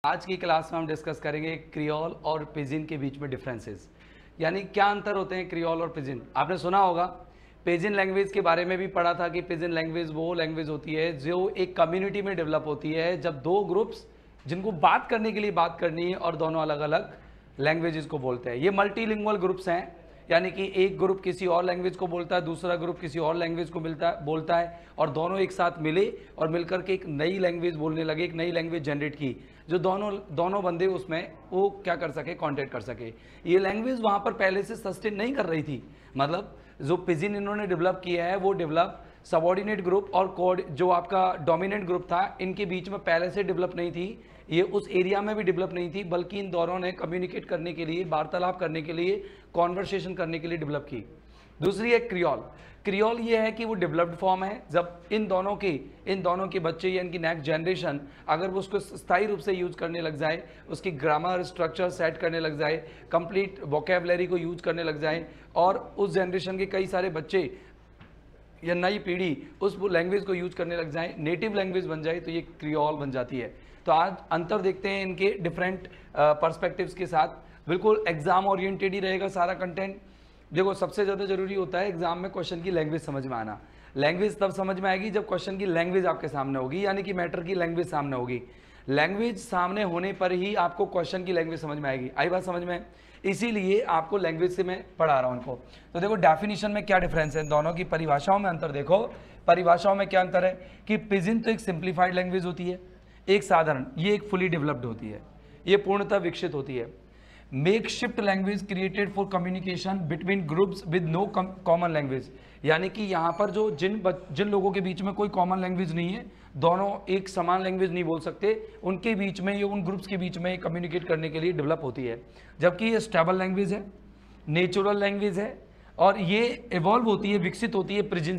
आज की क्लास में हम डिस्कस करेंगे क्रियोल और पिजिन के बीच में डिफरेंसेस, यानी क्या अंतर होते हैं क्रियोल और पिजिन। आपने सुना होगा पिजिन लैंग्वेज के बारे में भी पढ़ा था कि पिजिन लैंग्वेज वो लैंग्वेज होती है जो एक कम्युनिटी में डेवलप होती है जब दो ग्रुप्स जिनको बात करने के लिए बात करनी है और दोनों अलग अलग लैंग्वेजेस को बोलते हैं। ये मल्टीलिंगुअल ग्रुप्स हैं, यानी कि एक ग्रुप किसी और लैंग्वेज को बोलता है, दूसरा ग्रुप किसी और लैंग्वेज को बोलता है और दोनों एक साथ मिले और मिलकर के एक नई लैंग्वेज बोलने लगे, एक नई लैंग्वेज जनरेट की जो दोनों बंदे उसमें वो क्या कर सके, कॉन्टेक्ट कर सके। ये लैंग्वेज वहाँ पर पहले से सस्टेन नहीं कर रही थी, मतलब जो पिजिन इन्होंने डेवलप किया है वो डेवलप सबऑर्डिनेट ग्रुप और जो आपका डोमिनेंट ग्रुप था इनके बीच में पहले से डेवलप नहीं थी, ये उस एरिया में भी डेवलप नहीं थी, बल्कि इन दोनों ने कम्युनिकेट करने के लिए, वार्तालाप करने के लिए, कॉन्वर्सेशन करने के लिए डेवलप की। दूसरी है क्रियोल। क्रियोल ये है कि वो डेवलप्ड फॉर्म है जब इन दोनों के बच्चे या इनकी नेक्स्ट जनरेशन अगर वो उसको स्थायी रूप से यूज करने लग जाए, उसकी ग्रामर स्ट्रक्चर सेट करने लग जाए, कंप्लीट वोकेबलरी को यूज करने लग जाए और उस जनरेशन के कई सारे बच्चे या नई पीढ़ी उस लैंग्वेज को यूज करने लग जाए, नेटिव लैंग्वेज बन जाए, तो ये क्रियोल बन जाती है। तो आज अंतर देखते हैं इनके डिफरेंट पर्सपेक्टिव्स के साथ। बिल्कुल एग्जाम ओरिएंटेड ही रहेगा सारा कंटेंट। देखो सबसे ज़्यादा जरूरी होता है एग्जाम में क्वेश्चन की लैंग्वेज समझ में आना। लैंग्वेज तब समझ में आएगी जब क्वेश्चन की लैंग्वेज आपके सामने होगी, यानी कि मैटर की लैंग्वेज सामने होगी। लैंग्वेज सामने होने पर ही आपको क्वेश्चन की लैंग्वेज समझ में आएगी। आई बात समझ में? इसीलिए आपको लैंग्वेज से मैं पढ़ा रहा हूँ इनको। तो देखो डेफिनेशन में क्या डिफरेंस है, दोनों की परिभाषाओं में अंतर देखो। परिभाषाओं में क्या अंतर है कि पिजिन तो एक सिंप्लीफाइड लैंग्वेज होती है, एक साधारण, ये एक फुली डेवलप्ड होती है, ये पूर्णतः विकसित होती है। Makeshift language created for communication between groups with no common language, यानी कि यहाँ पर जो जिन लोगों के बीच में कोई कॉमन लैंग्वेज नहीं है, दोनों एक समान लैंग्वेज नहीं बोल सकते, उनके बीच में, ये उन ग्रुप्स के बीच में कम्युनिकेट करने के लिए डेवलप होती है। जबकि ये स्टेबल लैंग्वेज है, नेचुरल लैंग्वेज है और ये इवॉल्व होती है, विकसित होती है पिजिन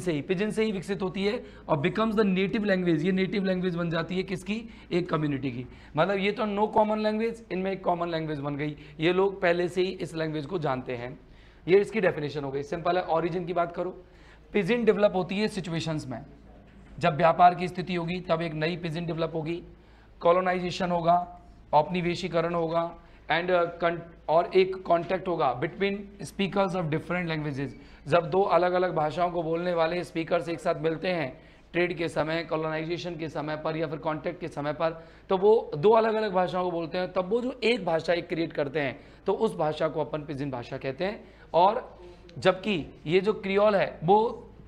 से ही विकसित होती है और बिकम्स द नेटिव लैंग्वेज। ये नेटिव लैंग्वेज बन जाती है किसकी? एक कम्युनिटी की। मतलब ये तो नो कॉमन लैंग्वेज, इनमें एक कॉमन लैंग्वेज बन गई, ये लोग पहले से ही इस लैंग्वेज को जानते हैं। ये इसकी डेफिनेशन हो गई। सिंपल है। ऑरिजिन की बात करो, पिजिन डेवलप होती है सिचुएशंस में, जब व्यापार की स्थिति होगी तब एक नई पिजिन डेवलप होगी, कॉलोनाइजेशन होगा, औपनिवेशीकरण होगा एंड और एक कॉन्टैक्ट होगा between speakers of different languages. जब दो अलग अलग भाषाओं को बोलने वाले स्पीकर्स एक साथ मिलते हैं ट्रेड के समय, कॉलोनाइजेशन के समय पर या फिर कॉन्टैक्ट के समय पर, तो वो दो अलग अलग भाषाओं को बोलते हैं, तब वो जो एक भाषा एक क्रिएट करते हैं तो उस भाषा को अपन पिजिन भाषा कहते हैं। और जबकि ये जो क्रियोल है वो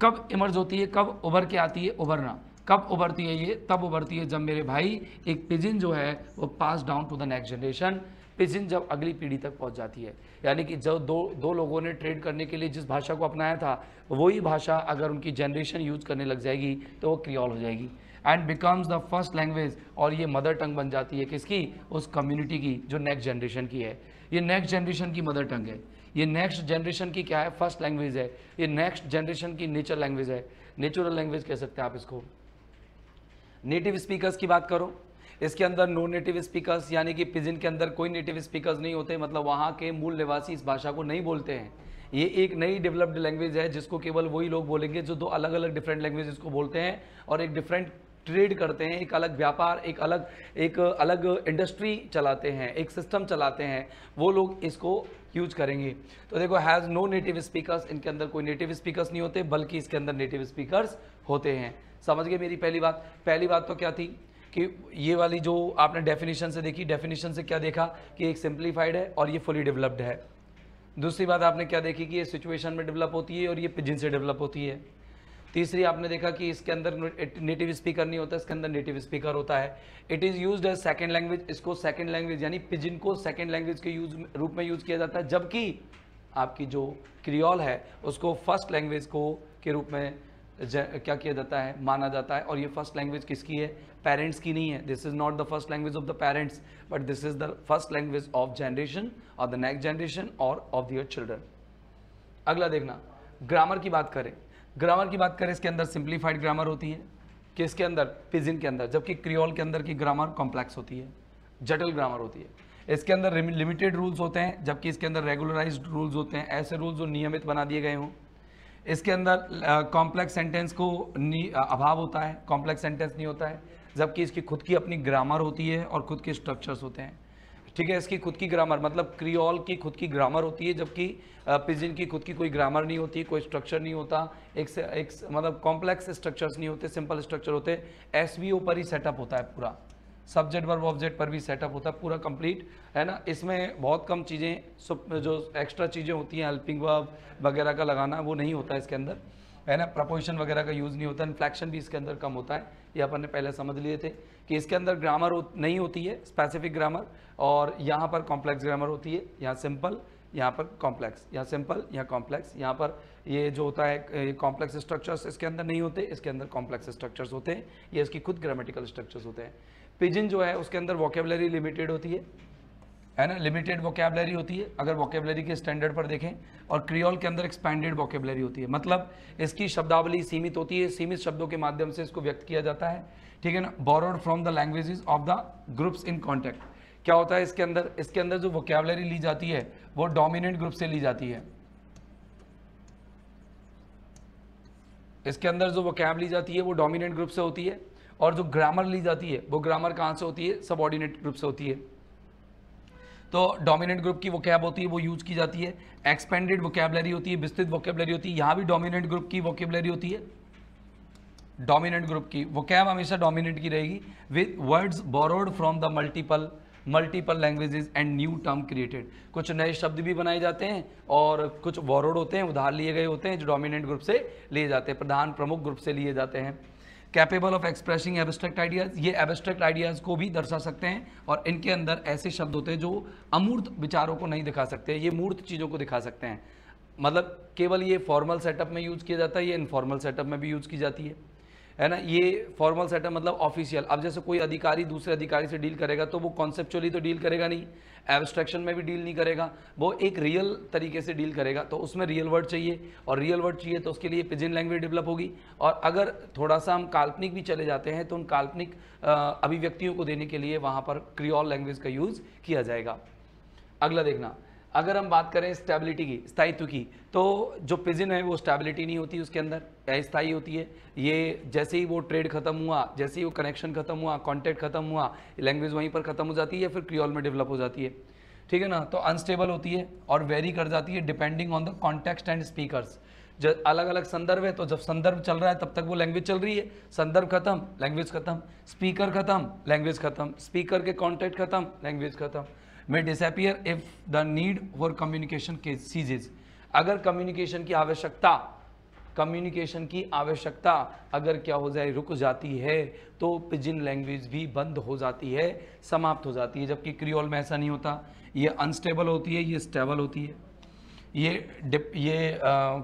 कब इमर्ज होती है, कब उभर के आती है? उभरना कब उभरती है? ये तब उभरती है जब मेरे भाई एक पिजिन जो है वो pass down to the next generation, pidgin जब अगली पीढ़ी तक पहुंच जाती है। यानी कि जब दो लोगों ने ट्रेड करने के लिए जिस भाषा को अपनाया था वही भाषा अगर उनकी जनरेशन यूज करने लग जाएगी तो वो क्रियोल हो जाएगी and becomes the first language. और ये मदर टंग बन जाती है किसकी? उस कम्युनिटी की जो नेक्स्ट जनरेशन की है। ये नेक्स्ट जनरेशन की मदर टंग है, ये नेक्स्ट जनरेशन की क्या है? फर्स्ट लैंग्वेज है, ये नेक्स्ट जनरेशन की नेचर लैंग्वेज है, नेचुरल लैंग्वेज कह सकते हैं आप इसको। नेटिव स्पीकर्स की बात करो, इसके अंदर नो नेटिव स्पीकर्स, यानी कि पिजिन के अंदर कोई नेटिव स्पीकर्स नहीं होते, मतलब वहाँ के मूल निवासी इस भाषा को नहीं बोलते हैं। ये एक नई डेवलप्ड लैंग्वेज है जिसको केवल वही लोग बोलेंगे जो दो अलग अलग डिफरेंट लैंग्वेजेस को बोलते हैं और एक डिफरेंट ट्रेड करते हैं, एक अलग व्यापार, एक अलग इंडस्ट्री चलाते हैं, एक सिस्टम चलाते हैं, वो लोग इसको यूज करेंगे। तो देखो हैज़ नो नेटिव स्पीकर्स, इनके अंदर कोई नेटिव स्पीकर्स नहीं होते बल्कि इसके अंदर नेटिव स्पीकर्स होते हैं। समझ गए मेरी पहली बात? पहली बात तो क्या थी कि ये वाली जो आपने डेफिनेशन से देखी, डेफिनेशन से क्या देखा कि एक सिंप्लीफाइड है और ये फुली डेवलप्ड है। दूसरी बात आपने क्या देखी कि ये सिचुएशन में डेवलप होती है और ये पिजिन से डेवलप होती है। तीसरी आपने देखा कि इसके अंदर नेटिव स्पीकर नहीं होता, इसके अंदर नेटिव स्पीकर होता है। It is used as second language, इसको सेकंड लैंग्वेज यानी पिजिन को सेकंड लैंग्वेज के रूप में यूज किया जाता है, जबकि आपकी जो क्रियोल है उसको फर्स्ट लैंग्वेज को के रूप में क्या किया जाता है, माना जाता है। और ये फर्स्ट लैंग्वेज किसकी है? पेरेंट्स की नहीं है। This is not the first language of the parents but this is the first language of generation और द नेक्स्ट जनरेशन और ऑफ दियर चिल्ड्रन। अगला देखना, ग्रामर की बात करें। ग्रामर की बात करें, इसके अंदर सिंप्लीफाइड ग्रामर होती है, किसके अंदर? पिजिन के अंदर। जबकि क्रियोल के अंदर की ग्रामर कॉम्प्लेक्स होती है, जटिल ग्रामर होती है। इसके अंदर लिमिटेड रूल्स होते हैं जबकि इसके अंदर रेगुलराइज्ड रूल्स होते हैं, ऐसे रूल्स जो नियमित बना दिए गए हों। इसके अंदर कॉम्प्लेक्स सेंटेंस को अभाव होता है, कॉम्प्लेक्स सेंटेंस नहीं होता है। जबकि इसकी खुद की अपनी ग्रामर होती है और खुद के स्ट्रक्चर्स होते हैं। ठीक है, इसकी खुद की ग्रामर मतलब क्रियोल की खुद की ग्रामर होती है, जबकि पिजिन की खुद की कोई ग्रामर नहीं होती, कोई स्ट्रक्चर नहीं होता, एक मतलब कॉम्प्लेक्स स्ट्रक्चर्स नहीं होते, सिंपल स्ट्रक्चर होते। एसवीओ पर ही सेटअप होता है पूरा, सब्जेक्ट वर्ब ऑब्जेक्ट पर भी सेटअप होता है पूरा कंप्लीट, है ना। इसमें बहुत कम चीज़ें जो एक्स्ट्रा चीज़ें होती हैं हेल्पिंग वर्ब वगैरह का लगाना वो नहीं होता इसके अंदर, है ना। प्रपोजिशन वगैरह का यूज़ नहीं होता, इन्फ्लेक्शन भी इसके अंदर कम होता है। ये अपन ने पहले समझ लिए थे कि इसके अंदर ग्रामर नहीं होती है, स्पेसिफिक ग्रामर, और यहाँ पर कॉम्प्लेक्स ग्रामर होती है। यहाँ सिंपल, यहाँ पर कॉम्प्लेक्स, यहाँ सिंपल, यहाँ कॉम्प्लेक्स। यहाँ पर ये जो होता है कॉम्प्लेक्स स्ट्रक्चर्स इसके अंदर नहीं होते, इसके अंदर कॉम्प्लेक्स स्ट्रक्चर्स होते हैं, ये इसकी खुद ग्रामेटिकल स्ट्रक्चर्स होते हैं। पिजिन जो है उसके अंदर वोकेबलरी लिमिटेड होती है ना, लिमिटेड वोकेबलरी होती है अगर वोकेबलरी के स्टैंडर्ड पर देखें, और क्रियोल के अंदर एक्सपैंडेड वोकेबलरी होती है, मतलब इसकी शब्दावली सीमित होती है, सीमित शब्दों के माध्यम से इसको व्यक्त किया जाता है। ठीक है ना, borrowed from the languages of the groups in contact. क्या होता है इसके अंदर जो वोकेबलरी ली जाती है वो डोमिनेंट ग्रुप से ली जाती है। इसके अंदर जो वोकैब ली जाती है वो डोमिनेंट ग्रुप से होती है, और जो ग्रामर ली जाती है वो ग्रामर कहाँ से होती है, सबऑर्डिनेट ग्रुप से होती है। तो डोमिनेंट ग्रुप की वोकैब होती है वो यूज की जाती है। एक्सपेंडेड वोकैबलरी होती है, विस्तृत वोकैबलरी होती है, यहाँ भी डोमिनेंट ग्रुप की वोकैबलरी होती है। डोमिनेंट ग्रुप की वोकैब हमेशा डोमिनेंट की रहेगी, with words borrowed from the multiple languages and new term created. कुछ नए शब्द भी बनाए जाते हैं और कुछ बोरोड होते हैं, उधार लिए गए होते हैं, जो डोमिनेंट ग्रुप से लिए जाते हैं, प्रधान प्रमुख ग्रुप से लिए जाते हैं। Capable of expressing abstract ideas, ये एब्स्ट्रैक्ट आइडियाज को भी दर्शा सकते हैं, और इनके अंदर ऐसे शब्द होते हैं जो अमूर्त विचारों को नहीं दिखा सकते, ये मूर्त चीज़ों को दिखा सकते हैं। मतलब केवल ये फॉर्मल सेटअप में यूज किया जाता है, ये इनफॉर्मल सेटअप में भी यूज की जाती है ना। ये फॉर्मल सेटअप मतलब ऑफिशियल। अब जैसे कोई अधिकारी दूसरे अधिकारी से डील करेगा तो वो कॉन्सेप्चुअली तो डील करेगा नहीं, एब्स्ट्रैक्शन में भी डील नहीं करेगा, वो एक रियल तरीके से डील करेगा, तो उसमें रियल वर्ड चाहिए, और रियल वर्ड चाहिए तो उसके लिए पिजिन लैंग्वेज डेवलप होगी। और अगर थोड़ा सा हम काल्पनिक भी चले जाते हैं तो उन काल्पनिक अभिव्यक्तियों को देने के लिए वहाँ पर क्रियोल लैंग्वेज का यूज़ किया जाएगा। अगला देखना, अगर हम बात करें स्टेबिलिटी की, स्थायित्व की, तो जो पिजिन है वो स्टेबिलिटी नहीं होती, उसके अंदर अस्थायी होती है। ये जैसे ही वो ट्रेड खत्म हुआ, जैसे ही वो कनेक्शन खत्म हुआ, कॉन्टैक्ट खत्म हुआ, लैंग्वेज वहीं पर खत्म हो जाती है, फिर क्रियोल में डेवलप हो जाती है। ठीक है ना, तो अनस्टेबल होती है और वेरी कर जाती है depending on the context and speakers. जब अलग अलग संदर्भ है तो जब संदर्भ चल रहा है तब तक वो लैंग्वेज चल रही है, संदर्भ खत्म लैंग्वेज खत्म, स्पीकर खत्म लैंग्वेज खत्म, स्पीकर के कॉन्टैक्ट खत्म लैंग्वेज खत्म। may disappear if the need for communication ceases। अगर कम्युनिकेशन की आवश्यकता अगर क्या हो जाए, रुक जाती है, तो पिजिन लैंग्वेज भी बंद हो जाती है, समाप्त हो जाती है। जबकि क्रियोल में ऐसा नहीं होता, ये अनस्टेबल होती है, ये स्टेबल होती है, ये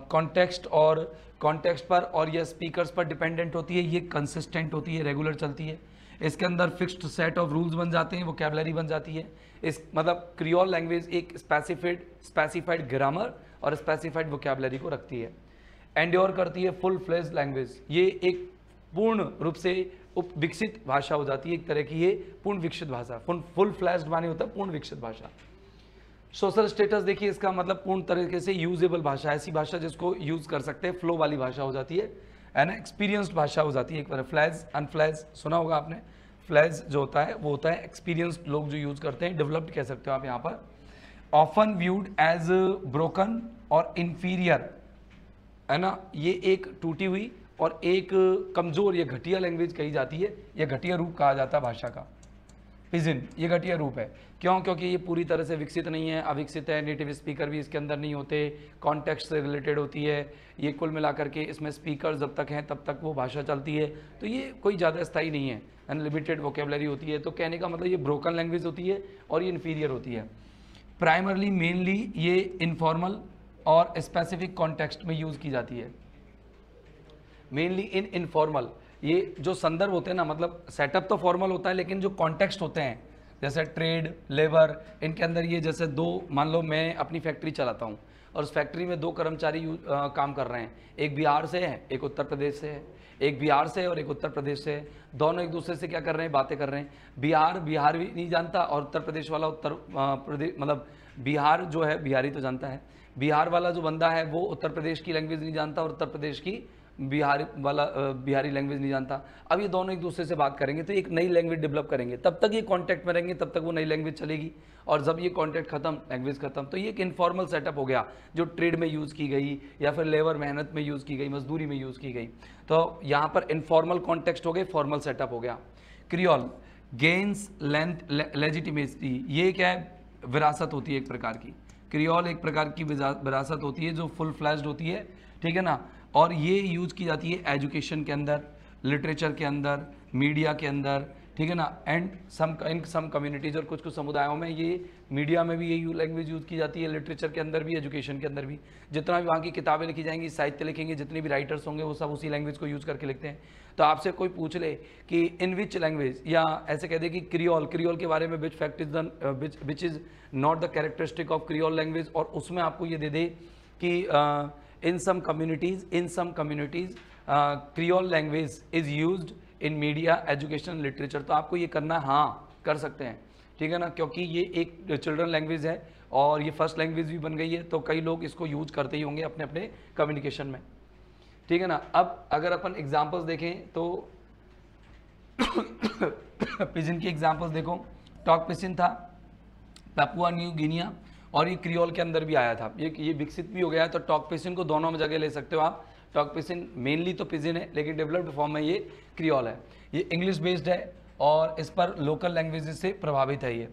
कॉन्टेक्स्ट पर और ये स्पीकर्स पर डिपेंडेंट होती है, ये कंसिस्टेंट होती है, रेगुलर चलती है। इसके अंदर फिक्स्ड सेट ऑफ रूल्स बन जाते हैं, वोकैबुलरी बन जाती है। इस मतलब क्रियोल लैंग्वेज एक स्पेसिफाइड ग्रामर और स्पेसिफाइड वोकैबुलरी को रखती है, एंड्योर करती है फुल फ्लेज लैंग्वेज। ये एक पूर्ण रूप से विकसित भाषा हो जाती है, एक तरह की ये पूर्ण विकसित भाषा। फुल फ्लेज्ड माने होता है पूर्ण विकसित भाषा। सोशल स्टेटस देखिए, इसका मतलब पूर्ण तरीके से यूजेबल भाषा, ऐसी भाषा जिसको यूज कर सकते हैं, फ्लो वाली भाषा हो जाती है ना, एक्सपीरियंस्ड भाषा हो जाती है। एक बार फ्लैज अनफ्लैज सुना होगा आपने, फ्लैज जो होता है वो होता है एक्सपीरियंस्ड लोग जो यूज करते हैं, डेवलप्ड कह सकते हो आप यहाँ पर। ऑफन व्यूड एज ब्रोकन और इंफीरियर, है ना, ये एक टूटी हुई और एक कमजोर, ये घटिया लैंग्वेज कही जाती है, ये घटिया रूप कहा जाता है भाषा का। पिजिन ये घटिया रूप है, क्यों? क्योंकि ये पूरी तरह से विकसित नहीं है, अविकसित है, नेटिव स्पीकर भी इसके अंदर नहीं होते, कॉन्टेक्स्ट से रिलेटेड होती है। ये कुल मिलाकर के इसमें स्पीकर जब तक हैं तब तक वो भाषा चलती है, तो ये कोई ज़्यादा स्थायी नहीं है, अनलिमिटेड वोकेबलरी होती है। तो कहने का मतलब ये ब्रोकन लैंग्वेज होती है और ये इन्फीरियर होती है। प्राइमरली मेनली ये इनफॉर्मल और स्पेसिफिक कॉन्टेक्स्ट में यूज़ की जाती है, मेनली इन इनफॉर्मल। ये जो संदर्भ होते हैं ना, मतलब सेटअप तो फॉर्मल होता है, लेकिन जो कॉन्टेक्स्ट होते हैं जैसे ट्रेड, लेबर, इनके अंदर ये जैसे दो, मान लो मैं अपनी फैक्ट्री चलाता हूँ और उस फैक्ट्री में दो कर्मचारी काम कर रहे हैं, एक बिहार से है, एक उत्तर प्रदेश से है, एक बिहार से और एक उत्तर प्रदेश से है। दोनों एक दूसरे से क्या कर रहे हैं, बातें कर रहे हैं। बिहार भी नहीं जानता और उत्तर प्रदेश वाला उत्तर प्रदेश, मतलब बिहार जो है बिहारी तो जानता है, बिहार वाला जो बंदा है वो उत्तर प्रदेश की लैंग्वेज नहीं जानता और उत्तर प्रदेश की बिहारी वाला बिहारी लैंग्वेज नहीं जानता। अब ये दोनों एक दूसरे से बात करेंगे तो एक नई लैंग्वेज डेवलप करेंगे, तब तक ये कॉन्टैक्ट में रहेंगे, तब तक वो नई लैंग्वेज चलेगी, और जब ये कॉन्टैक्ट खत्म, लैंग्वेज खत्म। तो ये एक इनफॉर्मल सेटअप हो गया जो ट्रेड में यूज़ की गई या फिर लेबर मेहनत में यूज़ की गई, मजदूरी में यूज़ की गई। तो यहाँ पर इनफॉर्मल कॉन्टेक्स्ट हो गए, फॉर्मल सेटअप हो गया। क्रियोल गेन्स लेंथ लेजिटिमेसी, ये क्या है, विरासत होती है एक प्रकार की। क्रियोल एक प्रकार की विरासत होती है जो फुल फ्लैश्ड होती है, ठीक है ना, और ये यूज़ की जाती है एजुकेशन के अंदर, लिटरेचर के अंदर, मीडिया के अंदर, ठीक है ना, एंड इन सम कम्युनिटीज़, और कुछ कुछ समुदायों में ये मीडिया में भी ये लैंग्वेज यूज़ की जाती है, लिटरेचर के अंदर भी, एजुकेशन के अंदर भी। जितना भी वहाँ की किताबें लिखी जाएंगी, साहित्य लिखेंगे, जितने भी राइटर्स होंगे वो सब उसी लैंग्वेज को यूज़ करके लिखते हैं। तो आपसे कोई पूछ ले कि इन विच लैंग्वेज, या ऐसे कह दे कि क्रियोल के बारे में which fact is the which is not the characteristic of creole language, और उसमें आपको ये दे दे कि in some communities creole language is used in media, education, literature. तो आपको ये करना है, हाँ कर सकते हैं, ठीक है ना, क्योंकि ये एक चिल्ड्रन लैंग्वेज है और ये फर्स्ट लैंग्वेज भी बन गई है, तो कई लोग इसको यूज करते ही होंगे अपने अपने कम्युनिकेशन में, ठीक है ना। अब अगर अपन एग्जांपल्स देखें तो पिजिन की एग्जांपल्स देखो, टॉक पिजिन था पापुआ न्यू गिनिया, और ये क्रियोल के अंदर भी आया था, ये विकसित भी हो गया है। तो टॉक पिजिन को दोनों में जगह ले सकते हो आप। टॉक पिजिन मेनली तो पिजिन है, लेकिन डेवलप्ड फॉर्म में ये क्रियोल है। ये इंग्लिश बेस्ड है और इस पर लोकल लैंग्वेजेस से प्रभावित है ये।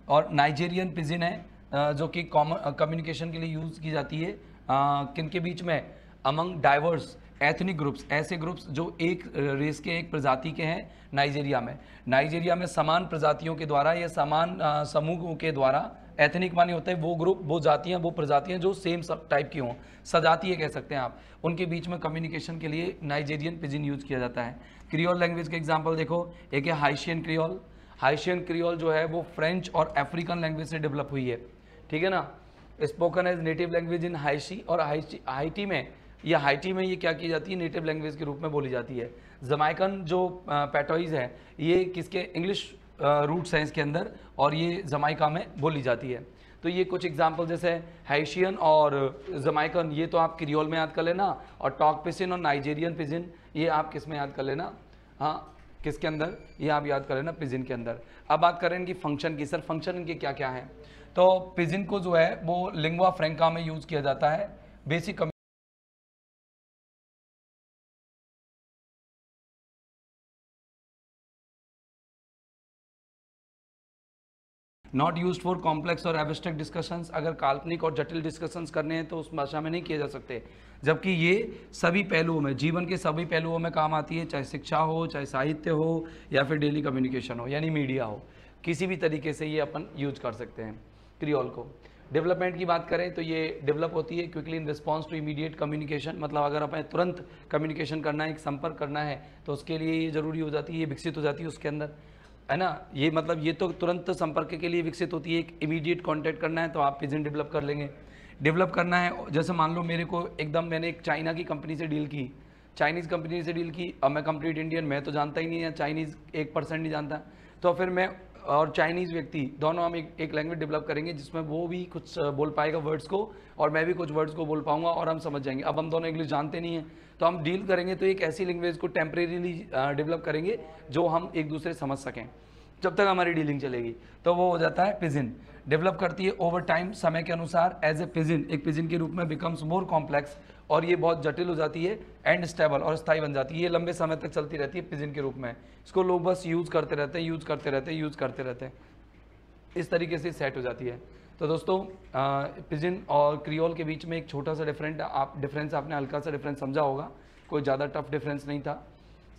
और नाइजेरियन पिजिन है जो कि कम्युनिकेशन के लिए यूज़ की जाती है किन के बीच में, अमंग डाइवर्स एथनिक ग्रुप्स, ऐसे ग्रुप्स जो एक रेस के, एक प्रजाति के हैं नाइजेरिया में समान प्रजातियों के द्वारा या समान समूहों के द्वारा, एथनिक माने होता है वो ग्रुप, वो जातियाँ, वो प्रजातियाँ जो सेम सब टाइप की हों, सजातीय कह सकते हैं आप, उनके बीच में कम्युनिकेशन के लिए नाइजेरियन पिजिन यूज़ किया जाता है। क्रियोल लैंग्वेज के एग्जांपल देखो, एक है हाइशियन क्रियोल। हाइशियन क्रियोल जो है वो फ्रेंच और अफ्रीकन लैंग्वेज से डेवलप हुई है, ठीक है ना। Spoken as native language in Haiti, और हाइटी में ये क्या की जाती है, नेटिव लैंग्वेज के रूप में बोली जाती है। जमाइकन जो पैटोइज है ये किसके, इंग्लिश रूट्स हैं इसके अंदर, और ये जमाइका में बोली जाती है। तो ये कुछ एग्जांपल जैसे हाइशियन और जमाइकन, ये तो आप क्रियोल में याद कर लेना, और टॉक पिजिन और नाइजेरियन पिजिन ये आप किस में याद कर लेना, हाँ किसके अंदर, ये आप याद कर लेना पिजिन के अंदर। अब बात करें इनकी फंक्शन की, सर फंक्शन इनके क्या क्या हैं। तो पिजिन को जो है वो लिंग्वा फ्रैंका में यूज़ किया जाता है, basic not used for complex और एब्स्ट्रैक्ट डिस्कशंस। अगर काल्पनिक और जटिल डिस्कशंस करने हैं तो उस भाषा में नहीं किए जा सकते, जबकि ये सभी पहलुओं में, जीवन के सभी पहलुओं में काम आती है, चाहे शिक्षा हो, चाहे साहित्य हो, या फिर डेली कम्युनिकेशन हो, यानी मीडिया हो, किसी भी तरीके से ये अपन यूज कर सकते हैं क्रियोल को। डेवलपमेंट की बात करें तो ये डेवलप होती है quickly in response to immediate communication, मतलब अगर अपन तुरंत कम्युनिकेशन करना है, एक संपर्क करना है, तो उसके लिए ये ज़रूरी हो जाती है, ये विकसित हो जाती है उसके अंदर, है ना। ये मतलब ये तो तुरंत संपर्क के लिए विकसित होती है, एक इमीडिएट कांटेक्ट करना है तो आप पिजिन डेवलप कर लेंगे। डेवलप करना है, जैसे मान लो मेरे को एकदम, मैंने एक चाइना की कंपनी से डील की, चाइनीज़ कंपनी से डील की, अब मैं कंप्लीट इंडियन, मैं तो जानता ही नहीं है चाइनीज़, 1% नहीं जानता, तो फिर मैं और चाइनीज़ व्यक्ति दोनों हम एक लैंग्वेज डेवलप करेंगे जिसमें वो भी कुछ बोल पाएगा वर्ड्स को और मैं भी कुछ वर्ड्स को बोल पाऊंगा और हम समझ जाएंगे। अब हम दोनों इंग्लिश जानते नहीं हैं तो हम डील करेंगे तो एक ऐसी लैंग्वेज को टेम्परेरीली डेवलप करेंगे जो हम एक दूसरे समझ सकें, जब तक हमारी डीलिंग चलेगी, तो वो हो जाता है पिजिन। डेवलप करती है ओवर टाइम, समय के अनुसार, एज ए पिजिन, एक पिजिन के रूप में बिकम्स मोर कॉम्प्लेक्स, और ये बहुत जटिल हो जाती है, एंड स्टेबल, और स्थायी बन जाती है। ये लंबे समय तक चलती रहती है पिजिन के रूप में, इसको लोग बस यूज़ करते रहते हैं, यूज़ करते रहते हैं, इस तरीके से सेट हो जाती है। तो दोस्तों पिजिन और क्रियोल के बीच में एक छोटा सा डिफरेंस आपने हल्का सा डिफरेंस समझा होगा, कोई ज़्यादा टफ डिफरेंस नहीं था,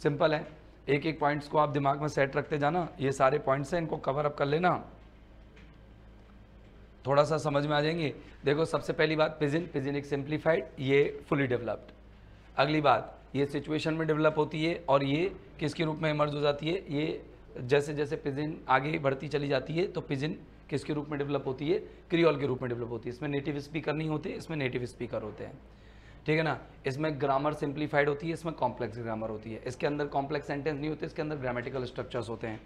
सिंपल है। एक एक पॉइंट्स को आप दिमाग में सेट रखते जाना, ये सारे पॉइंट्स हैं, इनको कवर अप कर लेना, थोड़ा सा समझ में आ जाएंगे। देखो सबसे पहली बात, पिजिन एक सिंप्लीफाइड, ये फुली डेवलप्ड। अगली बात, ये सिचुएशन में डेवलप होती है और ये किसके रूप में इमर्ज हो जाती है, ये जैसे जैसे पिजिन आगे बढ़ती चली जाती है तो पिजिन किसके रूप में डेवलप होती है, क्रियोल के रूप में डेवलप होती है। इसमें नेटिव स्पीकर नहीं होते, इसमें नेटिव स्पीकर होते हैं, ठीक है ना। इसमें ग्रामर सिंप्लीफाइड होती है, इसमें कॉम्प्लेक्स ग्रामर होती है। इसके अंदर कॉम्प्लेक्स सेंटेंस नहीं होते, इसके अंदर ग्रामेटिकल स्ट्रक्चर्स होते हैं,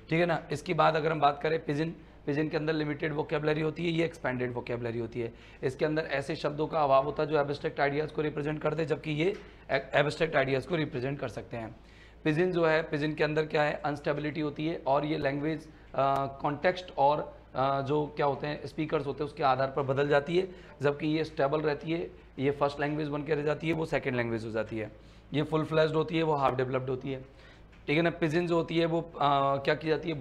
ठीक है ना। इसकी बात अगर हम बात करें पिजिन के अंदर लिमिटेड वोकेबलरी होती है, ये एक्सपेंडेड वोकेबलरी होती है। इसके अंदर ऐसे शब्दों का अभाव होता है जो एब्स्ट्रैक्ट आइडियाज़ को रिप्रेजेंट करते हैं, जबकि ये एब्स्ट्रैक्ट आइडियाज़ को रिप्रेजेंट कर सकते हैं। पिजिन जो है, पिजिन के अंदर क्या है, अनस्टेबिलिटी होती है और ये लैंग्वेज कॉन्टेक्स्ट और जो क्या होते हैं स्पीकर्स होते हैं उसके आधार पर बदल जाती है, जबकि ये स्टेबल रहती है, ये फर्स्ट लैंग्वेज बन के रह जाती है, वो सेकेंड लैंग्वेज हो जाती है। ये फुल फ्लैश्ड होती है, वो हाफ डेवलप्ड होती है, ठीक है ना। पिजिन जो होती है वो क्या की जाती है,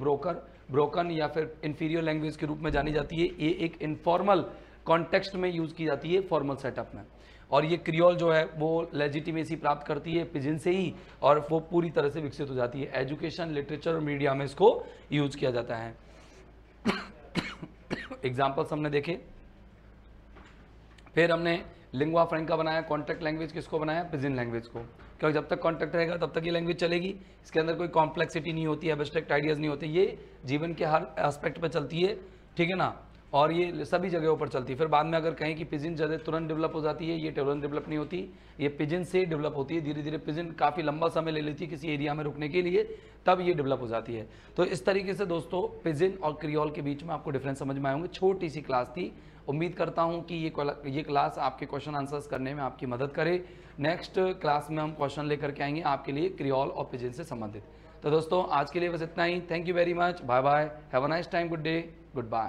ब्रोकन या फिर इंफीरियर लैंग्वेज के रूप में जानी जाती है। ये एक इनफॉर्मल कॉन्टेक्स्ट में यूज़ की जाती है, फॉर्मल सेटअप में। और ये क्रियोल जो है वो लेजिटिमेसी प्राप्त करती है पिजिन से ही, और वो पूरी तरह से विकसित हो जाती है। एजुकेशन, लिटरेचर और मीडिया में इसको यूज़ किया जाता है। एग्जाम्पल्स हमने देखे, फिर हमने लिंग्वा फ्रैंका बनाया। कॉन्ट्रैक्ट लैंग्वेज किसको बनाया, पिजिन लैंग्वेज को, क्योंकि जब तक कॉन्ट्रैक्ट रहेगा तब तक ये लैंग्वेज चलेगी। इसके अंदर कोई कॉम्प्लेक्सिटी नहीं होती है, एब्स्ट्रैक्ट आइडियाज़ नहीं होते, ये जीवन के हर एस्पेक्ट पे चलती है, ठीक है ना, और ये सभी जगहों पर चलती है। फिर बाद में अगर कहें कि पिजिन जैसे तुरंत डेवलप हो जाती है, ये तुरंत डेवलप नहीं होती, ये पिजिन से डेवलप होती है। धीरे धीरे पिजिन काफ़ी लंबा समय ले लेती है किसी एरिया में रुकने के लिए, तब ये डेवलप हो जाती है। तो इस तरीके से दोस्तों पिजिन और क्रियोल के बीच में आपको डिफरेंस समझ में आए होंगे। छोटी सी क्लास थी, उम्मीद करता हूं कि ये क्लास आपके क्वेश्चन आंसर्स करने में आपकी मदद करे। नेक्स्ट क्लास में हम क्वेश्चन लेकर के आएंगे आपके लिए क्रियोल और पिजिन से संबंधित। तो दोस्तों आज के लिए बस इतना ही। Thank you very much, bye bye, have a nice time, good day, good bye.